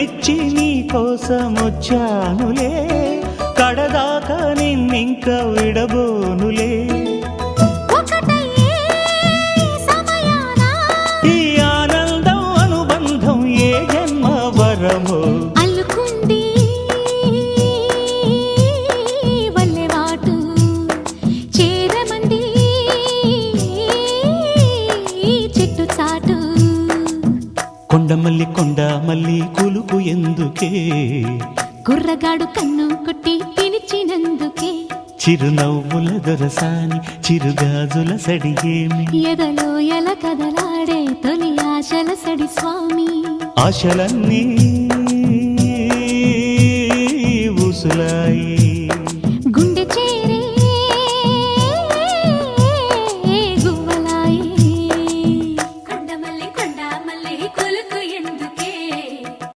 మెచ్చి నీ కోసం వచ్చానులే, కడదాకా నిన్నింక విడబోనులే. ఈ ఆనందం అనుబంధం ఏ జన్మ వరమో అల్లుకుంది వల్లెవాటు చేరమంది చెట్టు చాటు. కొండమల్లి కొండమల్లి కులుకు ఎందుకే, కుర్రగాడు కన్ను కొట్టి పిలిచినందుకే. చిరునవ్వుల దొరసాని చిరుగాజుల సడిగేమి, ఎదలో ఎల కదలాడే తొలి ఆశల సడి స్వామి. ఆశలన్నీ